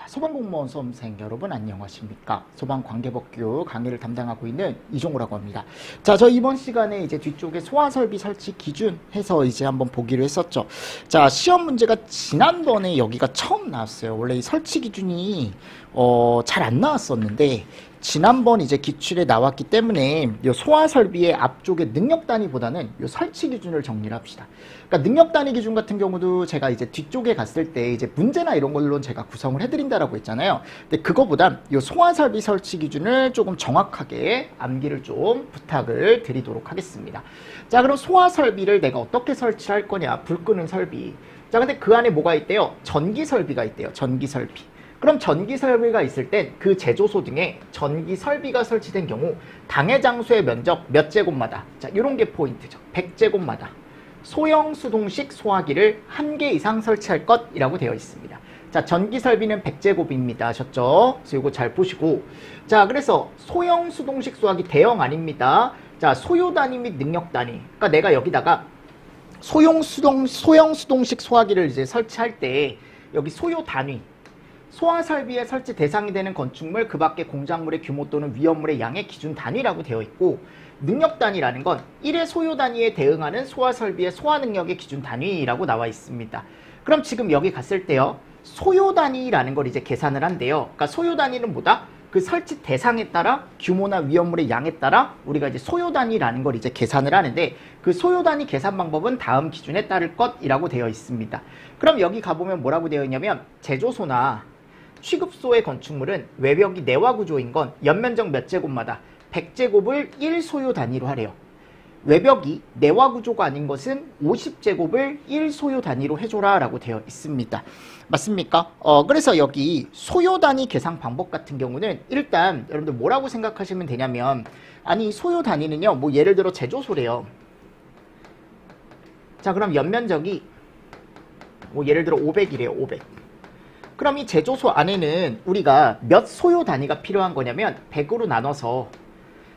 소방공무원 수험생 여러분 안녕하십니까? 소방관계법규 강의를 담당하고 있는 이종우라고 합니다. 자, 저 이번 시간에 이제 뒤쪽에 소화설비 설치 기준 해서 이제 한번 보기로 했었죠. 자, 시험 문제가 지난번에 여기가 처음 나왔어요. 원래 이 설치 기준이 잘 안 나왔었는데 지난번 이제 기출에 나왔기 때문에 이 소화설비의 앞쪽에 능력 단위보다는 이 설치 기준을 정리를 합시다. 그러니까 능력 단위 기준 같은 경우도 제가 이제 뒤쪽에 갔을 때 이제 문제나 이런 걸로 제가 구성을 해드린다라고 했잖아요. 근데 그거보다 이 소화설비 설치 기준을 조금 정확하게 암기를 좀 부탁을 드리도록 하겠습니다. 자, 그럼 소화설비를 내가 어떻게 설치할 거냐? 불 끄는 설비. 자, 근데 그 안에 뭐가 있대요? 전기 설비가 있대요. 전기 설비. 그럼 전기 설비가 있을 땐 그 제조소 등에 전기 설비가 설치된 경우 당해 장소의 면적 몇 제곱마다, 자, 이런 게 포인트죠. 100제곱마다 소형 수동식 소화기를 1개 이상 설치할 것이라고 되어 있습니다. 자, 전기 설비는 100제곱입니다. 아셨죠? 그래서 이거 잘 보시고, 자, 그래서 소형 수동식 소화기 대형 아닙니다. 자, 소요 단위 및 능력 단위. 그러니까 내가 여기다가 소형 수동식 소화기를 이제 설치할 때 여기 소요 단위, 소화설비의 설치 대상이 되는 건축물 그 밖의 공작물의 규모 또는 위험물의 양의 기준 단위라고 되어 있고, 능력 단위라는 건 1의 소요 단위에 대응하는 소화설비의 소화 능력의 기준 단위라고 나와 있습니다. 그럼 지금 여기 갔을 때요, 소요 단위라는 걸 이제 계산을 한대요. 그러니까 소요 단위는 뭐다? 그 설치 대상에 따라 규모나 위험물의 양에 따라 우리가 이제 소요 단위라는 걸 이제 계산을 하는데, 그 소요 단위 계산 방법은 다음 기준에 따를 것이라고 되어 있습니다. 그럼 여기 가보면 뭐라고 되어 있냐면, 제조소나 취급소의 건축물은 외벽이 내화 구조인 건 연면적 몇 제곱마다 100제곱을 1소요 단위로 하래요. 외벽이 내화 구조가 아닌 것은 50제곱을 1소요 단위로 해줘라 라고 되어 있습니다. 맞습니까? 그래서 여기 소요 단위 계산 방법 같은 경우는 일단 여러분들 뭐라고 생각하시면 되냐면, 아니 소요 단위는요, 뭐 예를 들어 제조소래요. 자, 그럼 연면적이 뭐 예를 들어 500이래요. 500. 그럼 이 제조소 안에는 우리가 몇 소요 단위가 필요한 거냐면 100으로 나눠서,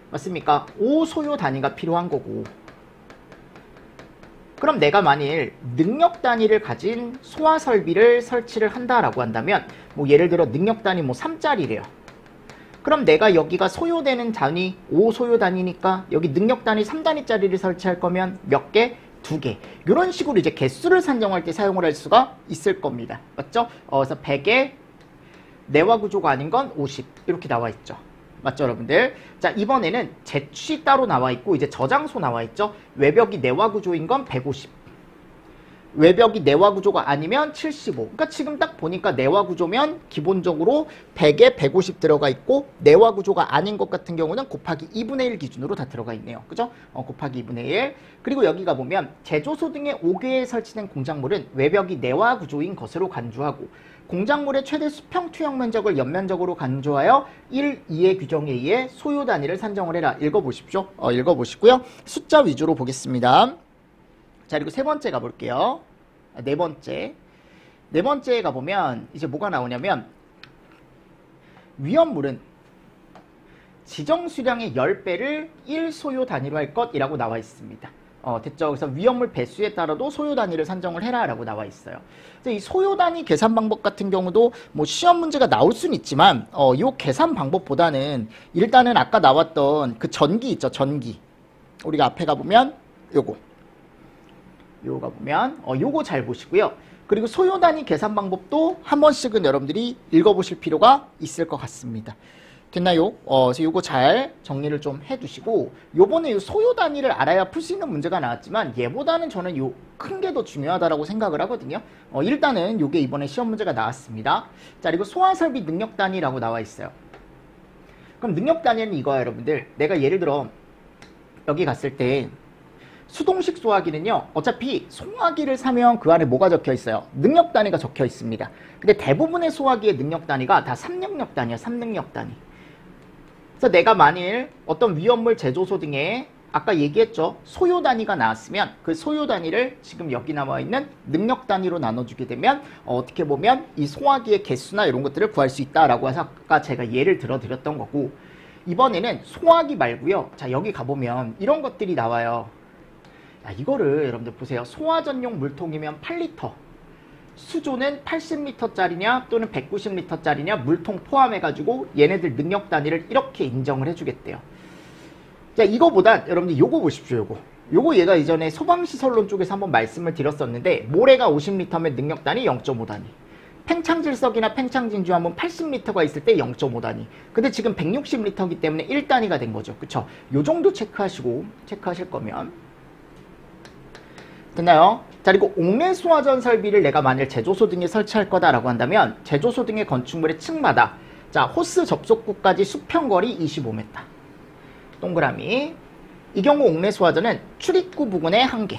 맞습니까? 5소요 단위가 필요한 거고, 그럼 내가 만일 능력 단위를 가진 소화 설비를 설치를 한다라고 한다면, 뭐 예를 들어 능력 단위 뭐 3짜리래요. 그럼 내가 여기가 소요되는 단위 5소요 단위니까 여기 능력 단위 3단위짜리를 설치할 거면 몇 개? 2개. 이런 식으로 이제 개수를 산정할 때 사용을 할 수가 있을 겁니다. 맞죠? 그래서 100의 내화 구조가 아닌 건 50 이렇게 나와 있죠. 맞죠, 여러분들? 자, 이번에는 제취 따로 나와 있고 이제 저장소 나와 있죠. 외벽이 내화 구조인 건 150. 외벽이 내화 구조가 아니면 75. 그러니까 지금 딱 보니까 내화 구조면 기본적으로 100에 150 들어가 있고, 내화 구조가 아닌 것 같은 경우는 곱하기 2분의 1 기준으로 다 들어가 있네요. 그죠? 곱하기 2분의 1. 그리고 여기 가보면 제조소 등의 5개에 설치된 공작물은 외벽이 내화 구조인 것으로 간주하고, 공작물의 최대 수평 투영 면적을 연면적으로 간주하여 1, 2의 규정에 의해 소요 단위를 산정을 해라. 읽어보십시오. 읽어보시고요. 숫자 위주로 보겠습니다. 자, 그리고 세 번째 가볼게요. 네 번째 가보면 이제 뭐가 나오냐면, 위험물은 지정 수량의 10배를 1소요 단위로 할 것이라고 나와 있습니다. 됐죠? 그래서 위험물 배수에 따라도 소요 단위를 산정을 해라 라고 나와 있어요. 이 소요 단위 계산 방법 같은 경우도 뭐 시험 문제가 나올 수는 있지만, 요 계산 방법보다는 일단은 아까 나왔던 그 전기 있죠? 전기. 우리가 앞에 가보면 요거 보면 요거 잘 보시고요. 그리고 소요 단위 계산 방법도 한 번씩은 여러분들이 읽어보실 필요가 있을 것 같습니다. 됐나요? 그래서 요거 잘 정리를 좀 해두시고, 요번에 요 소요 단위를 알아야 풀 수 있는 문제가 나왔지만 얘보다는 저는 요 큰 게 더 중요하다라고 생각을 하거든요. 일단은 요게 이번에 시험 문제가 나왔습니다. 자, 그리고 소화설비 능력 단위라고 나와 있어요. 그럼 능력 단위는 이거야, 여러분들. 내가 예를 들어 여기 갔을 때 수동식 소화기는요, 어차피 소화기를 사면 그 안에 뭐가 적혀 있어요? 능력 단위가 적혀 있습니다. 근데 대부분의 소화기의 능력 단위가 다 3능력 단위야. 3능력 단위. 그래서 내가 만일 어떤 위험물 제조소 등에 아까 얘기했죠, 소요 단위가 나왔으면 그 소요 단위를 지금 여기 나와 있는 능력 단위로 나눠주게 되면 어떻게 보면 이 소화기의 개수나 이런 것들을 구할 수 있다라고 해서 아까 제가 예를 들어 드렸던 거고, 이번에는 소화기 말고요. 자, 여기 가보면 이런 것들이 나와요. 야, 이거를 여러분들 보세요. 소화 전용 물통이면 8리터. 수조는 80리터짜리냐 또는 190리터짜리냐 물통 포함해가지고 얘네들 능력 단위를 이렇게 인정을 해주겠대요. 자, 이거보단 여러분들 요거 보십시오. 요거 얘가 이전에 소방시설론 쪽에서 한번 말씀을 드렸었는데, 모래가 50리터면 능력 단위 0.5단위, 팽창질석이나 팽창진주 한번 80리터가 있을 때 0.5단위. 근데 지금 160리터이기 때문에 1단위가 된 거죠. 그쵸? 요 정도 체크하실 거면 됐나요? 자, 그리고 옥내 수화전 설비를 내가 만일 제조소 등에 설치할 거다라고 한다면 제조소 등의 건축물의 층마다 자, 호스 접속구까지 수평거리 25m. 동그라미. 이 경우 옥내 수화전은 출입구 부근에 1개.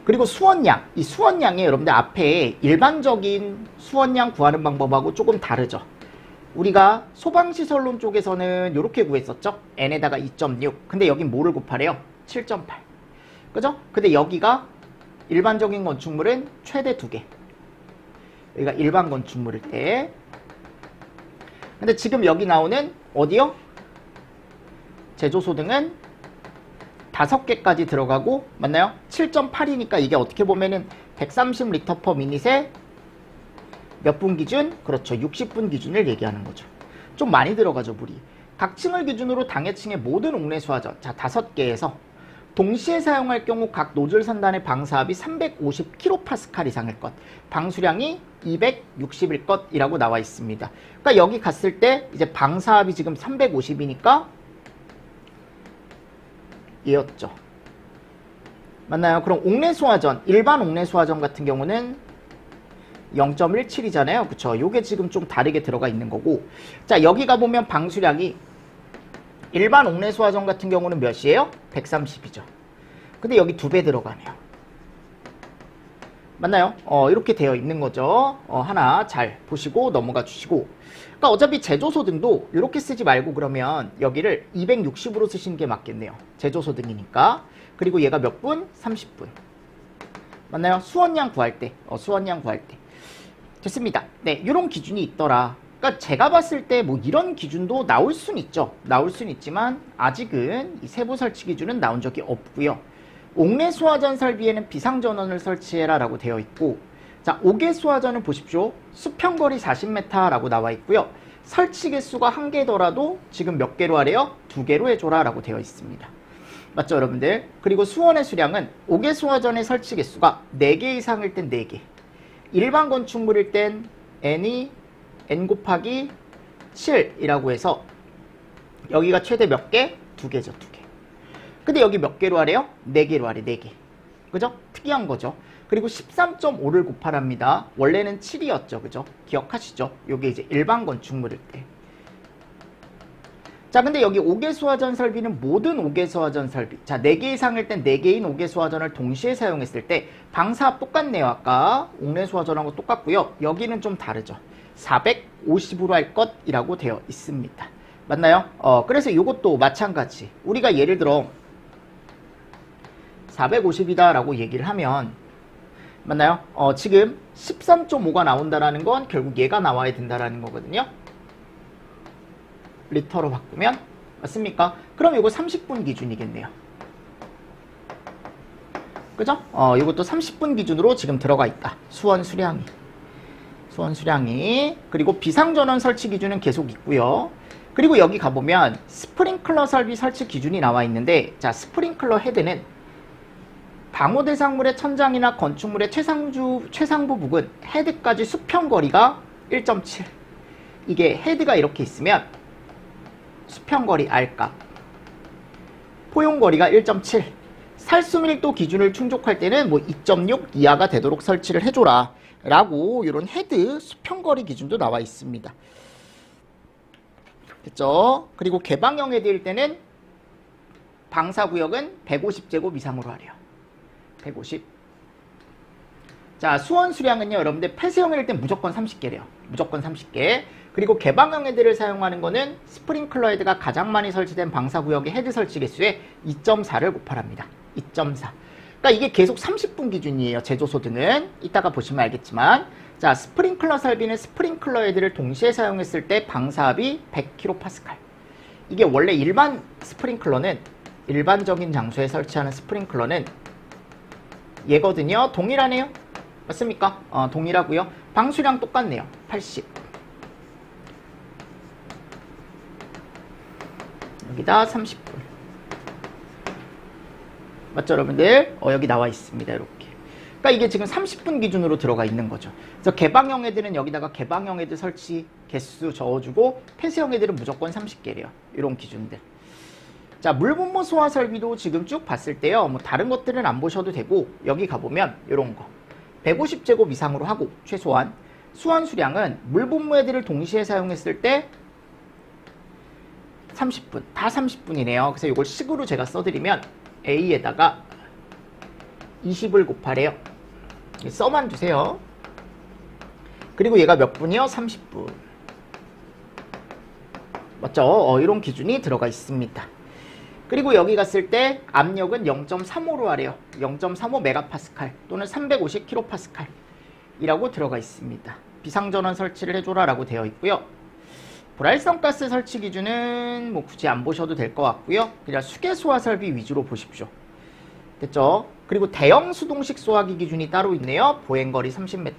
그리고 수원양. 이 수원양이 여러분들 앞에 일반적인 수원양 구하는 방법하고 조금 다르죠. 우리가 소방시설론 쪽에서는 이렇게 구했었죠. n에다가 2.6. 근데 여긴 뭐를 곱하래요? 7.8. 그죠? 근데 여기가 일반적인 건축물은 최대 2개. 여기가 일반 건축물일 때. 근데 지금 여기 나오는 어디요? 제조소 등은 5개까지 들어가고, 맞나요? 7.8이니까 이게 어떻게 보면은 130리터 퍼 미닛에 몇 분 기준? 그렇죠. 60분 기준을 얘기하는 거죠. 좀 많이 들어가죠, 물이. 각 층을 기준으로 당해층의 모든 옥내 수화전. 자, 5개에서 동시에 사용할 경우 각 노즐 선단의 방사압이 350kPa 이상일 것, 방수량이 260일 것이라고 나와 있습니다. 그러니까 여기 갔을 때 이제 방사압이 지금 350이니까 얘였죠. 맞나요? 그럼 옥내 수화전, 일반 옥내 수화전 같은 경우는 0.17이잖아요. 그쵸? 요게 지금 좀 다르게 들어가 있는 거고, 자, 여기 가보면 방수량이 일반 옥내 수화전 같은 경우는 몇이에요? 130이죠. 근데 여기 2배 들어가네요. 맞나요? 이렇게 되어 있는 거죠. 하나 잘 보시고 넘어가 주시고. 그러니까 어차피 제조소 등도 이렇게 쓰지 말고 그러면 여기를 260으로 쓰시는 게 맞겠네요. 제조소 등이니까. 그리고 얘가 몇 분? 30분. 맞나요? 수원양 구할 때. 수원양 구할 때. 됐습니다. 네, 이런 기준이 있더라. 그러니까 제가 봤을 때 뭐 이런 기준도 나올 순 있죠. 나올 순 있지만 아직은 이 세부 설치 기준은 나온 적이 없고요. 옥내 수화전 설비에는 비상전원을 설치해라 라고 되어 있고, 자, 옥외 수화전은 보십시오. 수평거리 40m 라고 나와 있고요. 설치 개수가 1개더라도 지금 몇 개로 하래요? 2개로 해줘라 라고 되어 있습니다. 맞죠, 여러분들? 그리고 수원의 수량은 옥외 수화전의 설치 개수가 4개 이상일 땐 4개, 일반 건축물일 땐 n이 n 곱하기 7이라고 해서 여기가 최대 몇 개? 2개죠, 2개. 근데 여기 몇 개로 하래요? 4개로 하래, 4개. 그죠? 특이한 거죠. 그리고 13.5를 곱하랍니다. 원래는 7이었죠. 그죠? 기억하시죠? 요게 이제 일반 건축물일 때. 자, 근데 여기 옥외 수화전 설비는 모든 옥외 수화전 설비. 자, 4개 이상일 땐 4개인 옥외 수화전을 동시에 사용했을 때 방사압 똑같네요. 아까 옥내 수화전하고 똑같고요. 여기는 좀 다르죠. 450으로 할 것이라고 되어 있습니다. 맞나요? 그래서 이것도 마찬가지. 우리가 예를 들어 450이다 라고 얘기를 하면, 맞나요? 지금 13.5가 나온다라는 건 결국 얘가 나와야 된다라는 거거든요. 리터로 바꾸면, 맞습니까? 그럼 이거 30분 기준이겠네요. 그죠? 이것도 30분 기준으로 지금 들어가 있다. 수원 수량이. 그리고 비상전원 설치 기준은 계속 있고요. 그리고 여기 가보면 스프링클러 설비 설치 기준이 나와 있는데, 자, 스프링클러 헤드는 방호 대상물의 천장이나 건축물의 최상부 부분 헤드까지 수평거리가 1.7. 이게 헤드가 이렇게 있으면 수평거리 R값, 포용거리가 1.7. 살수밀도 기준을 충족할 때는 뭐 2.6 이하가 되도록 설치를 해줘라 라고 이런 헤드 수평거리 기준도 나와 있습니다. 됐죠? 그리고 개방형 헤드일 때는 방사구역은 150제곱 이상으로 하래요. 150. 자, 수원 수량은요, 여러분들 폐쇄형 헤드일 땐 무조건 30개래요. 무조건 30개. 그리고 개방형 헤드를 사용하는 거는 스프링클러 헤드가 가장 많이 설치된 방사구역의 헤드 설치 개수에 2.4를 곱하랍니다. 2.4. 그러니까 이게 계속 30분 기준이에요. 제조소 등은. 이따가 보시면 알겠지만, 자, 스프링클러 설비는 스프링클러 헤드를 동시에 사용했을 때 방사압이 100kPa. 이게 원래 일반 스프링클러는, 일반적인 장소에 설치하는 스프링클러는 얘거든요. 동일하네요. 맞습니까? 동일하고요. 방수량 똑같네요. 80. 여기다 30분. 맞죠, 여러분들? 여기 나와 있습니다. 이렇게. 그러니까 이게 지금 30분 기준으로 들어가 있는 거죠. 그래서 개방형 애들은 여기다가 개방형 애들 설치 개수 적어주고 폐쇄형 애들은 무조건 30개래요. 이런 기준들. 자, 물분무 소화 설비도 지금 쭉 봤을 때요. 뭐 다른 것들은 안 보셔도 되고 여기 가보면 이런 거 150제곱 이상으로 하고 최소한 수원 수량은 물분무 애들을 동시에 사용했을 때 30분, 다 30분이네요. 그래서 이걸 식으로 제가 써드리면 A에다가 20을 곱하래요. 써만 주세요. 그리고 얘가 몇 분이요? 30분. 맞죠? 이런 기준이 들어가 있습니다. 그리고 여기 갔을 때 압력은 0.35로 하래요. 0.35 메가파스칼 또는 350 킬로파스칼 이라고 들어가 있습니다. 비상전원 설치를 해줘라 라고 되어 있고요. 불활성 가스 설치 기준은 뭐 굳이 안 보셔도 될 것 같고요. 그냥 수계 소화 설비 위주로 보십시오. 됐죠? 그리고 대형 수동식 소화기 기준이 따로 있네요. 보행거리 30m.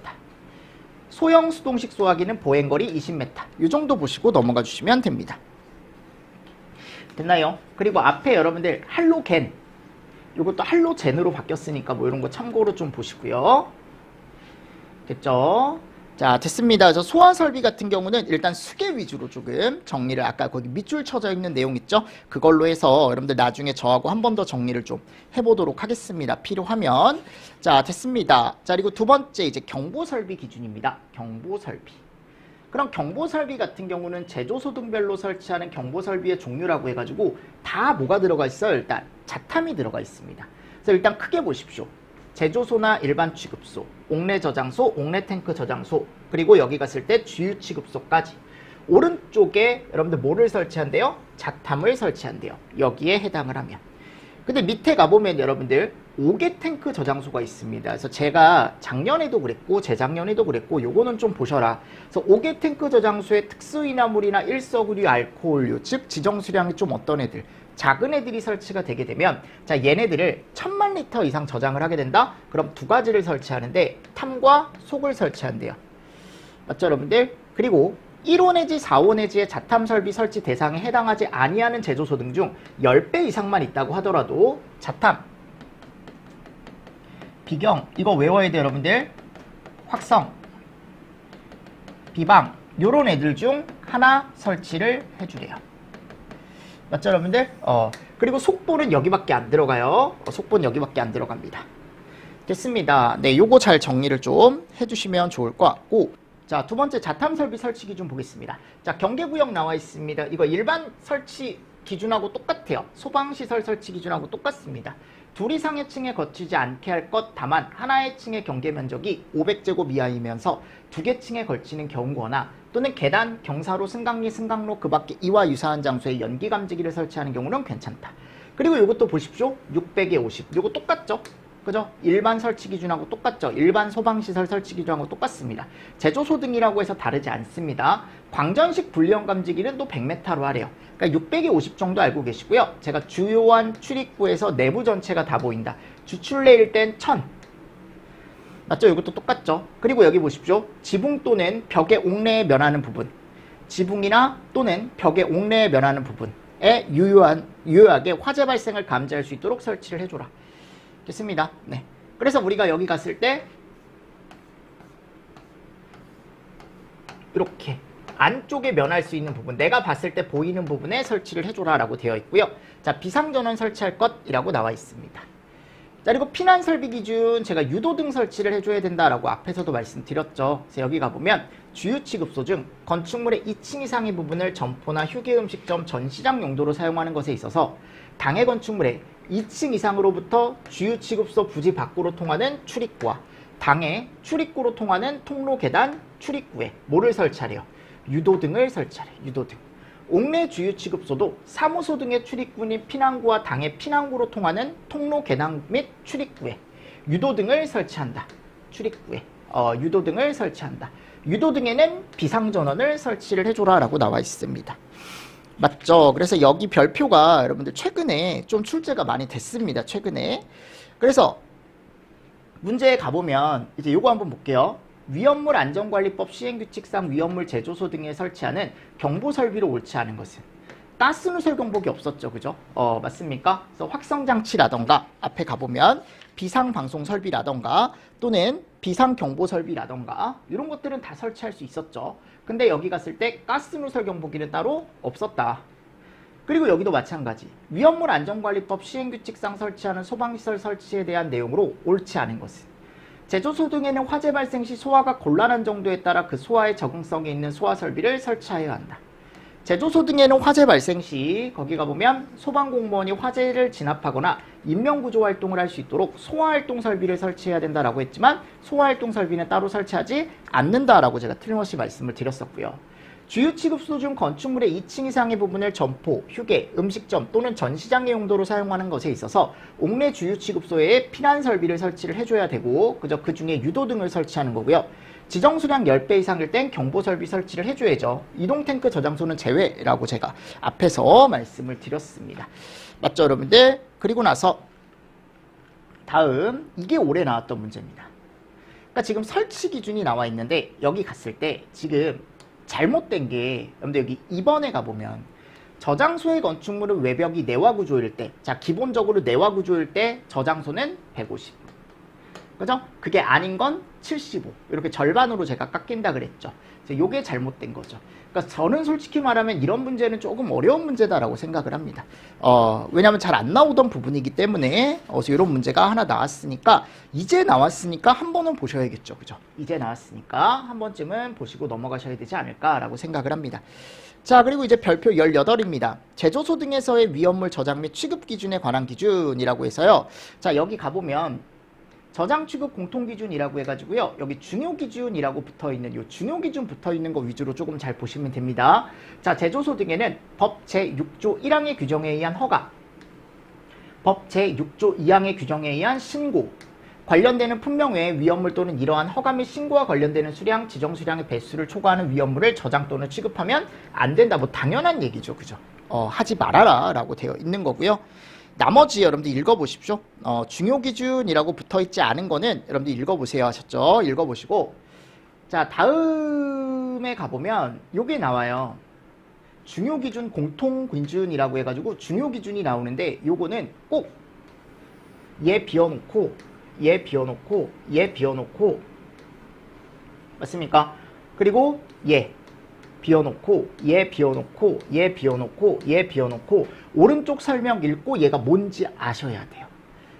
소형 수동식 소화기는 보행거리 20m. 이 정도 보시고 넘어가 주시면 됩니다. 됐나요? 그리고 앞에 여러분들 할로겐. 이것도 할로젠으로 바뀌었으니까 뭐 이런 거 참고로 좀 보시고요. 됐죠? 자, 됐습니다. 그래서 소화 설비 같은 경우는 일단 수계 위주로 조금 정리를 아까 거기 밑줄 쳐져 있는 내용 있죠? 그걸로 해서 여러분들 나중에 저하고 한 번 더 정리를 좀 해보도록 하겠습니다. 필요하면. 자, 됐습니다. 자, 그리고 두 번째 이제 경보 설비 기준입니다. 경보 설비. 그럼 경보 설비 같은 경우는 제조소등별로 설치하는 경보 설비의 종류라고 해가지고 다 뭐가 들어가 있어요? 일단 자탐이 들어가 있습니다. 그래서 일단 크게 보십시오. 제조소나 일반 취급소, 옥내 저장소, 옥내 탱크 저장소, 그리고 여기 갔을 때 주유 취급소까지 오른쪽에 여러분들 뭐를 설치한대요? 자탐을 설치한대요. 여기에 해당을 하면. 근데 밑에 가보면 여러분들 5개 탱크 저장소가 있습니다. 그래서 제가 작년에도 그랬고 재작년에도 그랬고 요거는 좀 보셔라. 그래서 5개 탱크 저장소에 특수인화물이나 일석유류, 알코올류, 즉 지정수량이 좀 어떤 애들, 작은 애들이 설치가 되게 되면 자, 얘네들을 1000만 리터 이상 저장을 하게 된다? 그럼 두 가지를 설치하는데 탐과 속을 설치한대요. 맞죠, 여러분들? 그리고 1호 내지 4호 내지의 자탐 설비 설치 대상에 해당하지 아니하는 제조소 등 중 10배 이상만 있다고 하더라도 자탐, 비경, 이거 외워야 돼요, 여러분들. 확성, 비방, 요런 애들 중 하나 설치를 해주래요. 맞죠, 여러분들? 그리고 속보는 여기밖에 안 들어가요. 속보는 여기밖에 안 들어갑니다. 됐습니다. 네, 요거 잘 정리를 좀 해주시면 좋을 것 같고. 자, 두 번째 자탐 설비 설치 기준 보겠습니다. 자, 경계구역 나와 있습니다. 이거 일반 설치 기준하고 똑같아요. 소방시설 설치 기준하고 똑같습니다. 둘 이상의 층에 거치지 않게 할 것 다만 하나의 층의 경계 면적이 500제곱 이하이면서 두 개 층에 걸치는 경우거나 또는 계단, 경사로, 승강리, 승강로 그 밖에 이와 유사한 장소에 연기 감지기를 설치하는 경우는 괜찮다. 그리고 이것도 보십시오. 600에 50. 이거 똑같죠? 그죠? 일반 설치 기준하고 똑같죠? 일반 소방시설 설치 기준하고 똑같습니다. 제조소 등이라고 해서 다르지 않습니다. 광전식 불리형 감지기는 또 100m로 하래요. 그러니까 600에 50 정도 알고 계시고요. 제가 주요한 출입구에서 내부 전체가 다 보인다. 주출내일 땐 1000. 맞죠? 이것도 똑같죠? 그리고 여기 보십시오. 지붕 또는 벽의 옥내에 면하는 부분. 지붕이나 또는 벽의 옥내에 면하는 부분에 유효하게 화재 발생을 감지할 수 있도록 설치를 해줘라. 됐습니다. 네. 그래서 우리가 여기 갔을 때 이렇게 안쪽에 면할 수 있는 부분, 내가 봤을 때 보이는 부분에 설치를 해줘라 라고 되어 있고요. 자, 비상전원 설치할 것이라고 나와 있습니다. 자, 그리고 피난 설비 기준 제가 유도등 설치를 해줘야 된다라고 앞에서도 말씀드렸죠. 그래서 여기 가보면 주유 취급소 중 건축물의 2층 이상의 부분을 점포나 휴게 음식점, 전시장 용도로 사용하는 것에 있어서 당해 건축물의 2층 이상으로부터 주유 취급소 부지 밖으로 통하는 출입구와 당해 출입구로 통하는 통로 계단 출입구에 뭐를 설치하래요? 유도등을 설치하래요. 유도등. 옥내 주유 취급소도 사무소 등의 출입구인 피난구와 당해 피난구로 통하는 통로 계단 및 출입구에 유도등을 설치한다. 출입구에 유도등을 설치한다. 유도등에는 비상전원을 설치를 해줘라 라고 나와 있습니다. 맞죠? 그래서 여기 별표가 여러분들 최근에 좀 출제가 많이 됐습니다. 최근에. 그래서 문제에 가보면 이제 요거 한번 볼게요. 위험물 안전관리법 시행규칙상 위험물 제조소 등에 설치하는 경보 설비로 옳지 않은 것은 가스 누설 경보기 없었죠, 그죠? 맞습니까? 그래서 확성 장치라던가 앞에 가보면 비상 방송 설비라던가 또는 비상 경보 설비라던가 이런 것들은 다 설치할 수 있었죠. 근데 여기 갔을 때 가스 누설 경보기는 따로 없었다. 그리고 여기도 마찬가지. 위험물 안전관리법 시행규칙상 설치하는 소방시설 설치에 대한 내용으로 옳지 않은 것은 제조소 등에는 화재 발생 시 소화가 곤란한 정도에 따라 그 소화에 적응성이 있는 소화 설비를 설치하여야 한다. 제조소 등에는 화재 발생 시 거기 가보면 소방공무원이 화재를 진압하거나 인명구조 활동을 할 수 있도록 소화활동 설비를 설치해야 된다라고 했지만 소화활동 설비는 따로 설치하지 않는다라고 제가 틀림없이 말씀을 드렸었고요. 주유 취급소 중 건축물의 2층 이상의 부분을 점포, 휴게, 음식점 또는 전시장의 용도로 사용하는 것에 있어서 옥내 주유 취급소에 피난 설비를 설치를 해줘야 되고 그 중에 유도등을 설치하는 거고요. 지정 수량 10배 이상일 땐 경보 설비 설치를 해줘야죠. 이동 탱크 저장소는 제외라고 제가 앞에서 말씀을 드렸습니다. 맞죠, 여러분들? 그리고 나서 다음 이게 올해 나왔던 문제입니다. 그러니까 지금 설치 기준이 나와 있는데 여기 갔을 때 지금 잘못된 게 여러분들 여기 2번에 가보면 저장소의 건축물은 외벽이 내화 구조일 때, 자 기본적으로 내화 구조일 때 저장소는 150, 그죠? 그게 아닌 건 75, 이렇게 절반으로 제가 깎인다 그랬죠. 요게 잘못된 거죠. 그러니까 저는 솔직히 말하면 이런 문제는 조금 어려운 문제다라고 생각을 합니다. 왜냐하면 잘 안 나오던 부분이기 때문에 이런 문제가 하나 나왔으니까 이제 나왔으니까 한 번은 보셔야겠죠, 그죠? 이제 나왔으니까 한 번쯤은 보시고 넘어가셔야 되지 않을까라고 생각을 합니다. 자, 그리고 이제 별표 18입니다. 제조소 등에서의 위험물 저장 및 취급 기준에 관한 기준이라고 해서요. 자, 여기 가보면 저장 취급 공통기준이라고 해가지고요. 여기 중요기준이라고 붙어있는 요 중요기준 붙어있는 거 위주로 조금 잘 보시면 됩니다. 자, 제조소 등에는 법 제6조 1항의 규정에 의한 허가, 법 제6조 2항의 규정에 의한 신고, 관련되는 품명 외에 위험물 또는 이러한 허가 및 신고와 관련되는 수량, 지정 수량의 배수를 초과하는 위험물을 저장 또는 취급하면 안 된다. 뭐 당연한 얘기죠, 그죠? 하지 말아라 라고 되어 있는 거고요. 나머지 여러분들 읽어보십시오. 중요기준이라고 붙어있지 않은 거는 여러분들 읽어보세요 하셨죠? 읽어보시고 자, 다음에 가보면 요게 나와요. 중요기준 공통기준이라고 해가지고 중요기준이 나오는데 요거는 꼭 얘 비워놓고 얘 비워놓고 얘 비워놓고 맞습니까? 그리고 얘 비워놓고 얘 비워놓고 얘 비워놓고 얘 비워놓고 오른쪽 설명 읽고 얘가 뭔지 아셔야 돼요.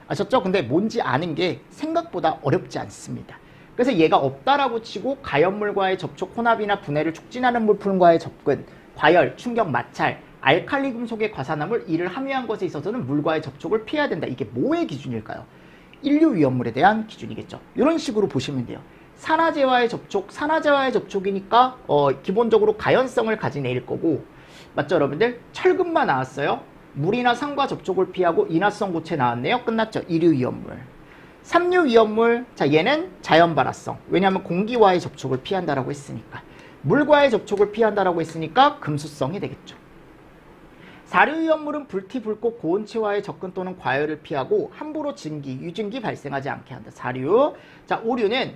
아셨죠? 근데 뭔지 아는 게 생각보다 어렵지 않습니다. 그래서 얘가 없다라고 치고 가연물과의 접촉, 혼합이나 분해를 촉진하는 물품과의 접근, 과열, 충격, 마찰, 알칼리 금속의 과산화물, 이를 함유한 것에 있어서는 물과의 접촉을 피해야 된다. 이게 뭐의 기준일까요? 인류 위험물에 대한 기준이겠죠. 이런 식으로 보시면 돼요. 산화제와의 접촉, 산화제와의 접촉이니까 기본적으로 가연성을 가진 애일 거고, 맞죠 여러분들? 철근만 나왔어요. 물이나 산과 접촉을 피하고 인화성 고체 나왔네요. 끝났죠. 이류 위험물. 삼류 위험물, 자 얘는 자연 발화성. 왜냐하면 공기와의 접촉을 피한다라고 했으니까. 물과의 접촉을 피한다라고 했으니까 금수성이 되겠죠. 사류 위험물은 불티, 불꽃, 고온체와의 접근 또는 과열을 피하고 함부로 증기, 유증기 발생하지 않게 한다. 사류. 자, 오류는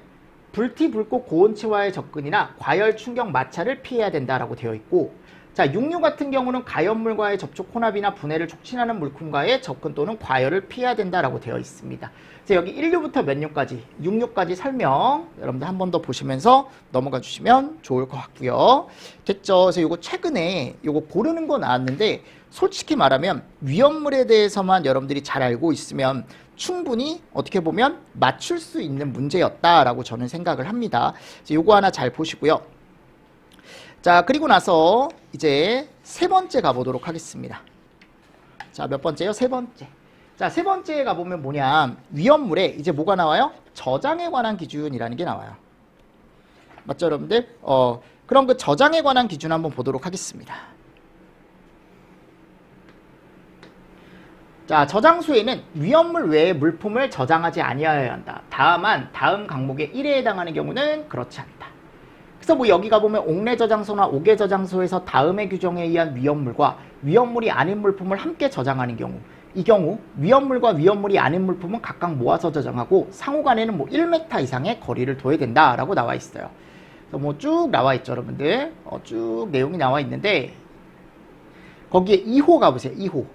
불티, 불꽃, 고온체와의 접근이나 과열, 충격, 마찰을 피해야 된다라고 되어 있고, 자, 육류 같은 경우는 가연물과의 접촉, 혼합이나 분해를 촉진하는 물품과의 접근 또는 과열을 피해야 된다라고 되어 있습니다. 자, 여기 1류부터 몇 류까지, 6류까지 설명 여러분들 한 번 더 보시면서 넘어가 주시면 좋을 것 같고요. 됐죠? 그래서 요거 최근에 요거 고르는 거 나왔는데 솔직히 말하면 위험물에 대해서만 여러분들이 잘 알고 있으면 충분히 어떻게 보면 맞출 수 있는 문제였다라고 저는 생각을 합니다. 요거 하나 잘 보시고요. 자, 그리고 나서 이제 세 번째 가보도록 하겠습니다. 자, 몇 번째요? 세 번째. 자, 세 번째에 가보면 뭐냐, 위험물에 이제 뭐가 나와요? 저장에 관한 기준이라는 게 나와요. 맞죠 여러분들? 그럼 그 저장에 관한 기준 한번 보도록 하겠습니다. 자, 저장소에는 위험물 외의 물품을 저장하지 아니하여야 한다. 다만 다음 항목의 1에 해당하는 경우는 그렇지 않다. 그래서 뭐 여기 가보면 옥내 저장소나 옥외 저장소에서 다음의 규정에 의한 위험물과 위험물이 아닌 물품을 함께 저장하는 경우, 이 경우 위험물과 위험물이 아닌 물품은 각각 모아서 저장하고 상호간에는 뭐 1m 이상의 거리를 둬야 된다라고 나와 있어요. 그래서 뭐 쭉 나와 있죠, 여러분들. 쭉 내용이 나와 있는데 거기에 2호 가보세요. 2호.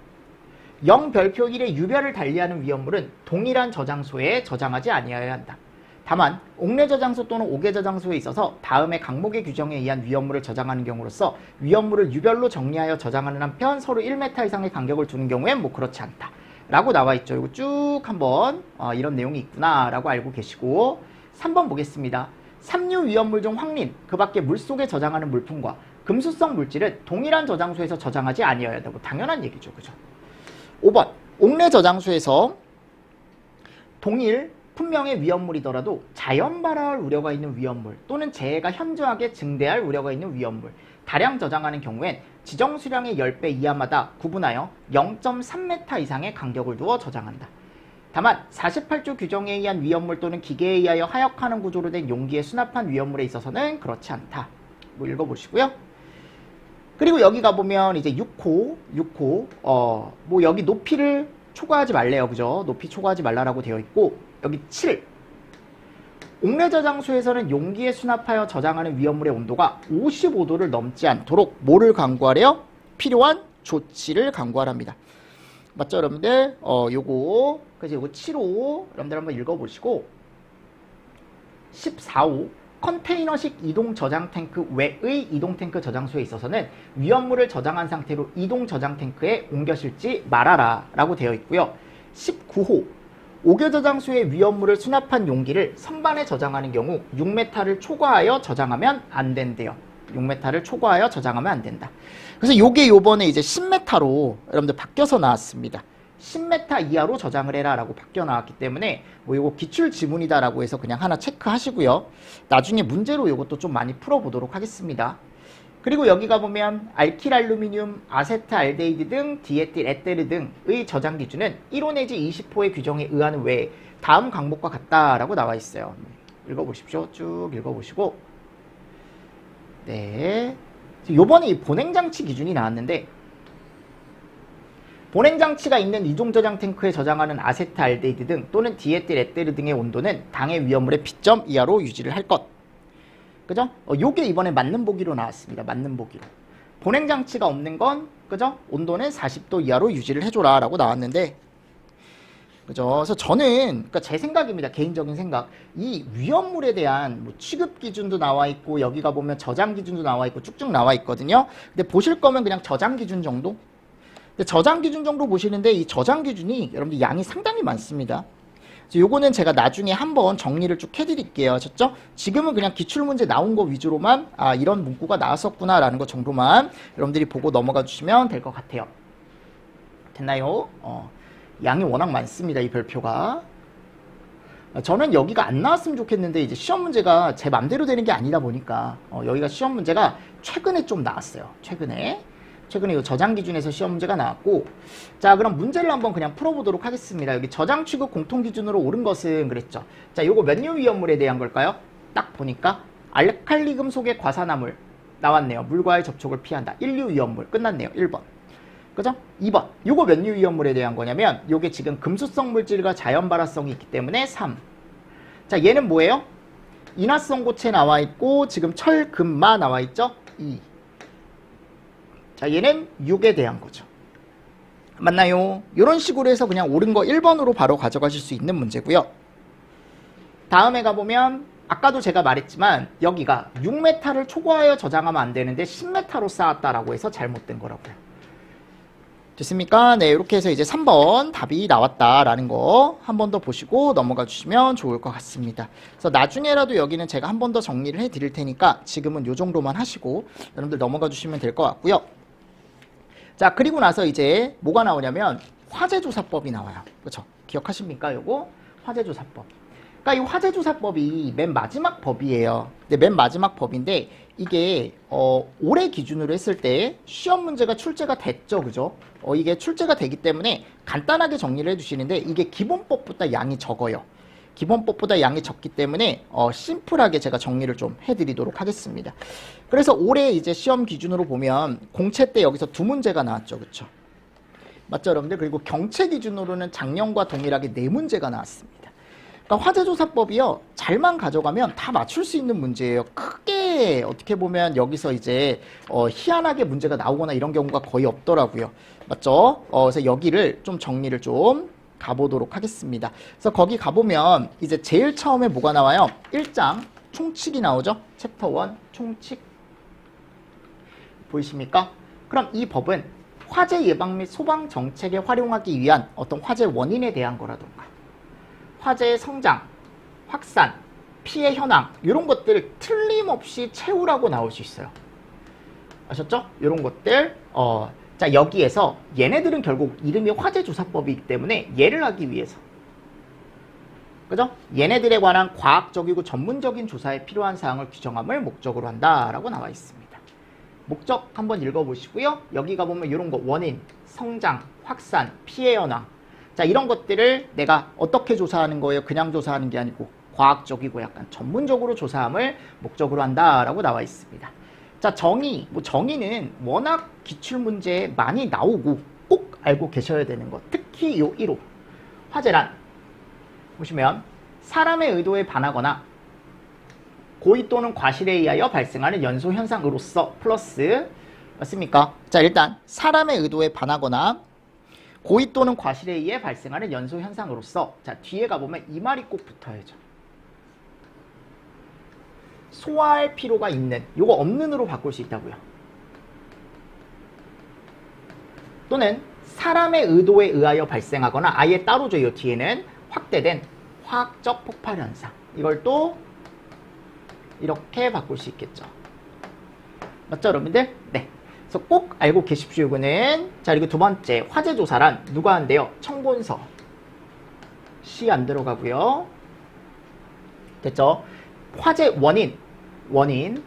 0별표 1의 유별을 달리하는 위험물은 동일한 저장소에 저장하지 아니하여야 한다. 다만 옥내 저장소 또는 옥외 저장소에 있어서 다음의 강목의 규정에 의한 위험물을 저장하는 경우로서 위험물을 유별로 정리하여 저장하는 한편 서로 1m 이상의 간격을 두는 경우엔 뭐 그렇지 않다 라고 나와 있죠. 이거 쭉 한번 이런 내용이 있구나 라고 알고 계시고 3번 보겠습니다. 삼류 위험물 중 황린, 그 밖에 물속에 저장하는 물품과 금수성 물질은 동일한 저장소에서 저장하지 아니어야 되고 당연한 얘기죠. 그죠? 5번 옥내 저장소에서 동일 분명의 위험물이더라도 자연 발화할 우려가 있는 위험물 또는 재해가 현저하게 증대할 우려가 있는 위험물 다량 저장하는 경우엔 지정 수량의 10배 이하마다 구분하여 0.3m 이상의 간격을 두어 저장한다. 다만 48조 규정에 의한 위험물 또는 기계에 의하여 하역하는 구조로 된 용기에 수납한 위험물에 있어서는 그렇지 않다. 뭐 읽어보시고요. 그리고 여기 가보면 이제 6호 뭐 여기 높이를 초과하지 말래요. 그죠? 높이 초과하지 말라라고 되어 있고 여기 7. 옥내 저장소에서는 용기에 수납하여 저장하는 위험물의 온도가 55도를 넘지 않도록 뭐를 강구하래요? 필요한 조치를 강구하랍니다. 맞죠, 여러분들? 요거 그래서 요거 7호 여러분들 한번 읽어보시고 14호 컨테이너식 이동 저장 탱크 외의 이동 탱크 저장소에 있어서는 위험물을 저장한 상태로 이동 저장 탱크에 옮겨 실지 말아라 라고 되어 있고요. 19호 옥외 저장소에 위험물을 수납한 용기를 선반에 저장하는 경우 6m를 초과하여 저장하면 안 된대요. 6m를 초과하여 저장하면 안 된다. 그래서 요게 요번에 이제 10m로 여러분들 바뀌어서 나왔습니다. 10m 이하로 저장을 해라 라고 바뀌어 나왔기 때문에 뭐 요거 기출 지문이다 라고 해서 그냥 하나 체크하시고요. 나중에 문제로 요것도 좀 많이 풀어보도록 하겠습니다. 그리고 여기 가보면 알킬 알루미늄, 아세트 알데히드 등 디에틸 에테르 등의 저장 기준은 1호 내지 20호의 규정에 의하는 외에 다음 강목과 같다라고 나와 있어요. 읽어보십시오. 쭉 읽어보시고 네, 요번에 이 보냉장치 기준이 나왔는데 보냉장치가 있는 이동 저장 탱크에 저장하는 아세트 알데히드 등 또는 디에틸 에테르 등의 온도는 당해 위험물의 P점 이하로 유지를 할 것. 그죠? 요게 이번에 맞는 보기로 나왔습니다. 맞는 보기로. 보냉장치가 없는 건 그죠? 온도는 40도 이하로 유지를 해줘라 라고 나왔는데 그죠? 그래서 저는 그러니까 제 생각입니다. 개인적인 생각. 이 위험물에 대한 뭐 취급 기준도 나와 있고 여기가 보면 저장 기준도 나와 있고 쭉쭉 나와 있거든요. 근데 보실 거면 그냥 저장 기준 정도? 근데 저장 기준 정도 보시는데 이 저장 기준이 여러분들 양이 상당히 많습니다. 요거는 제가 나중에 한번 정리를 쭉 해드릴게요. 아셨죠? 지금은 그냥 기출문제 나온 거 위주로만 이런 문구가 나왔었구나 라는 거 정도만 여러분들이 보고 넘어가 주시면 될 것 같아요. 됐나요? 양이 워낙 많습니다. 이 별표가. 저는 여기가 안 나왔으면 좋겠는데 이제 시험 문제가 제 맘대로 되는 게 아니다 보니까 여기가 시험 문제가 최근에 좀 나왔어요. 최근에 이 저장 기준에서 시험 문제가 나왔고 자 그럼 문제를 한번 그냥 풀어보도록 하겠습니다. 여기 저장 취급 공통 기준으로 옳은 것은 그랬죠. 자 요거 몇 류 위험물에 대한 걸까요? 딱 보니까 알칼리 금속의 과산화물 나왔네요. 물과의 접촉을 피한다. 1류 위험물 끝났네요. 1번. 그죠? 2번. 요거 몇 류 위험물에 대한 거냐면 요게 지금 금수성 물질과 자연 발화성이 있기 때문에 3. 자 얘는 뭐예요? 인화성 고체 나와 있고 지금 철, 금, 마 나와 있죠? 2. 자 얘는 6에 대한 거죠. 맞나요? 이런 식으로 해서 그냥 옳은 거 1번으로 바로 가져가실 수 있는 문제고요. 다음에 가보면 아까도 제가 말했지만 여기가 6m를 초과하여 저장하면 안 되는데 10m로 쌓았다라고 해서 잘못된 거라고요. 됐습니까? 네, 이렇게 해서 이제 3번 답이 나왔다라는 거 한 번 더 보시고 넘어가 주시면 좋을 것 같습니다. 그래서 나중에라도 여기는 제가 한 번 더 정리를 해 드릴 테니까 지금은 요 정도만 하시고 여러분들 넘어가 주시면 될 것 같고요. 자, 그리고 나서 이제 뭐가 나오냐면 화재조사법이 나와요. 그렇죠? 기억하십니까? 요거 화재조사법. 그러니까 이 화재조사법이 맨 마지막 법이에요. 근데 맨 마지막 법인데 이게 올해 기준으로 했을 때 시험 문제가 출제가 됐죠. 그죠? 이게 출제가 되기 때문에 간단하게 정리를 해주시는데 이게 기본법보다 양이 적어요. 기본법보다 양이 적기 때문에 심플하게 제가 정리를 좀 해드리도록 하겠습니다. 그래서 올해 이제 시험 기준으로 보면 공채 때 여기서 두 문제가 나왔죠. 그쵸? 맞죠, 여러분들? 그리고 경채 기준으로는 작년과 동일하게 4문제가 나왔습니다. 그러니까 화재조사법이요, 잘만 가져가면 다 맞출 수 있는 문제예요. 크게 어떻게 보면 여기서 이제 희한하게 문제가 나오거나 이런 경우가 거의 없더라고요. 맞죠? 그래서 여기를 좀 정리를 좀 가보도록 하겠습니다. 그래서 거기 가보면 이제 제일 처음에 뭐가 나와요? 1장 총칙이 나오죠? 챕터 1 총칙 보이십니까? 그럼 이 법은 화재 예방 및 소방 정책에 활용하기 위한 어떤 화재 원인에 대한 거라던가 화재의 성장, 확산, 피해 현황 이런 것들을 틀림없이 채우라고 나올 수 있어요. 아셨죠? 이런 것들 자, 여기에서 얘네들은 결국 이름이 화재조사법이기 때문에 얘를 하기 위해서, 그죠? 얘네들에 관한 과학적이고 전문적인 조사에 필요한 사항을 규정함을 목적으로 한다라고 나와 있습니다. 목적 한번 읽어보시고요. 여기 가보면 이런 거 원인, 성장, 확산, 피해 현황, 자, 이런 것들을 내가 어떻게 조사하는 거예요? 그냥 조사하는 게 아니고 과학적이고 약간 전문적으로 조사함을 목적으로 한다라고 나와 있습니다. 자, 정의, 정의는 워낙 기출문제에 많이 나오고 꼭 알고 계셔야 되는 것. 특히 요 1호. 화재란 보시면 사람의 의도에 반하거나 고의 또는 과실에 의하여 발생하는 연소 현상으로서 플러스 맞습니까? 자, 일단 사람의 의도에 반하거나 고의 또는 과실에 의해 발생하는 연소 현상으로서, 자, 뒤에 가보면 이 말이 꼭 붙어야죠. 소화할 필요가 있는, 요거 없는으로 바꿀 수 있다고요. 또는 사람의 의도에 의하여 발생하거나 아예 따로죠. 요 뒤에는 확대된 화학적 폭발 현상. 이걸 또 이렇게 바꿀 수 있겠죠. 맞죠, 여러분들? 네. 그래서 꼭 알고 계십시오. 이거는. 자, 그리고 두 번째, 화재 조사란 누가 한대요? 청본서. 시 안 들어가고요. 됐죠? 화재 원인,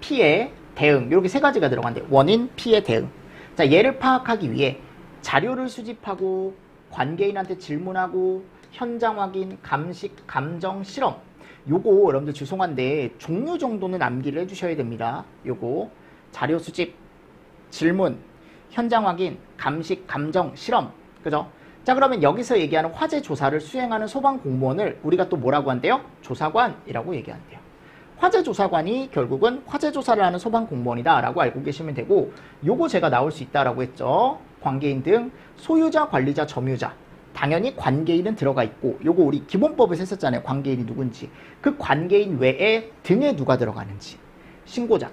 피해, 대응. 이렇게 세 가지가 들어간대요. 원인, 피해, 대응. 자, 얘를 파악하기 위해 자료를 수집하고 관계인한테 질문하고 현장 확인, 감식, 감정, 실험. 요거 여러분들 죄송한데 종류 정도는 암기를 해주셔야 됩니다. 요거 자료 수집, 질문, 현장 확인, 감식, 감정, 실험. 그죠? 자, 그러면 여기서 얘기하는 화재 조사를 수행하는 소방 공무원을 우리가 또 뭐라고 한대요? 조사관이라고 얘기한대요. 화재 조사관이 결국은 화재 조사를 하는 소방 공무원이다 라고 알고 계시면 되고, 요거 제가 나올 수 있다라고 했죠. 관계인 등 소유자, 관리자, 점유자. 당연히 관계인은 들어가 있고, 요거 우리 기본법에서 했었잖아요. 관계인이 누군지. 그 관계인 외에 등에 누가 들어가는지. 신고자.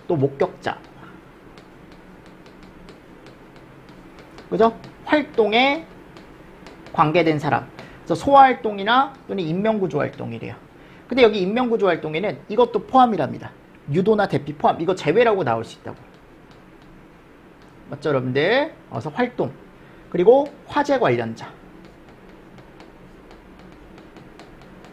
또 목격자. 그죠? 활동에 관계된 사람. 그래서 소활동이나 또는 인명구조활동이래요. 근데 여기 인명구조활동에는 이것도 포함이랍니다. 유도나 대피 포함. 이거 제외라고 나올 수 있다고. 맞죠, 여러분들? 그래서 활동. 그리고 화재 관련자.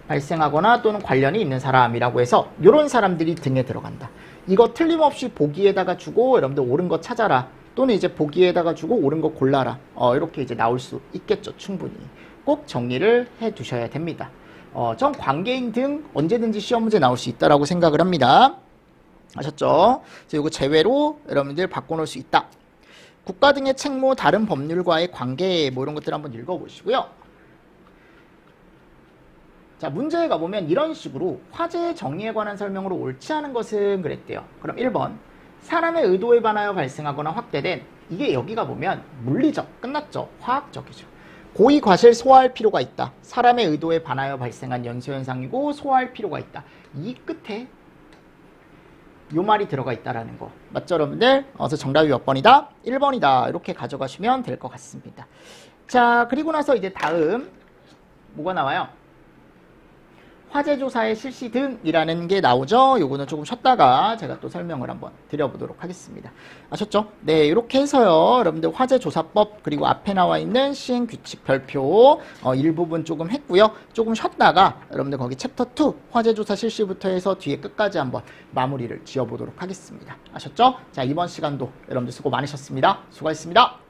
발생하거나 또는 관련이 있는 사람이라고 해서 이런 사람들이 등에 들어간다. 이거 틀림없이 보기에다가 주고 여러분들 옳은 거 찾아라. 또는 이제 보기에다가 주고 옳은 거 골라라. 이렇게 이제 나올 수 있겠죠. 충분히. 꼭 정리를 해 두셔야 됩니다. 전 관계인 등 언제든지 시험 문제 나올 수 있다라고 생각을 합니다. 아셨죠? 그래서 이거 제외로 여러분들 바꿔놓을 수 있다. 국가 등의 책무, 다른 법률과의 관계 뭐 이런 것들 한번 읽어보시고요. 자, 문제에 가보면 이런 식으로 화재의 정의에 관한 설명으로 옳지 않은 것은 그랬대요. 그럼 1번 사람의 의도에 반하여 발생하거나 확대된, 이게 여기 가보면 물리적, 끝났죠. 화학적이죠. 고의 과실 소화할 필요가 있다. 사람의 의도에 반하여 발생한 연소현상이고 소화할 필요가 있다. 이 끝에 요 말이 들어가 있다라는 거. 맞죠, 여러분들? 그래서 정답이 몇 번이다? 1번이다. 이렇게 가져가시면 될 것 같습니다. 자, 그리고 나서 이제 다음 뭐가 나와요? 화재조사의 실시 등이라는 게 나오죠. 요거는 조금 쉬었다가 제가 또 설명을 한번 드려보도록 하겠습니다. 아셨죠? 네, 이렇게 해서요. 여러분들 화재조사법 그리고 앞에 나와 있는 시행규칙 별표 일부분 조금 했고요. 조금 쉬었다가 여러분들 거기 챕터 2 화재조사 실시부터 해서 뒤에 끝까지 한번 마무리를 지어보도록 하겠습니다. 아셨죠? 자, 이번 시간도 여러분들 수고 많으셨습니다. 수고하셨습니다.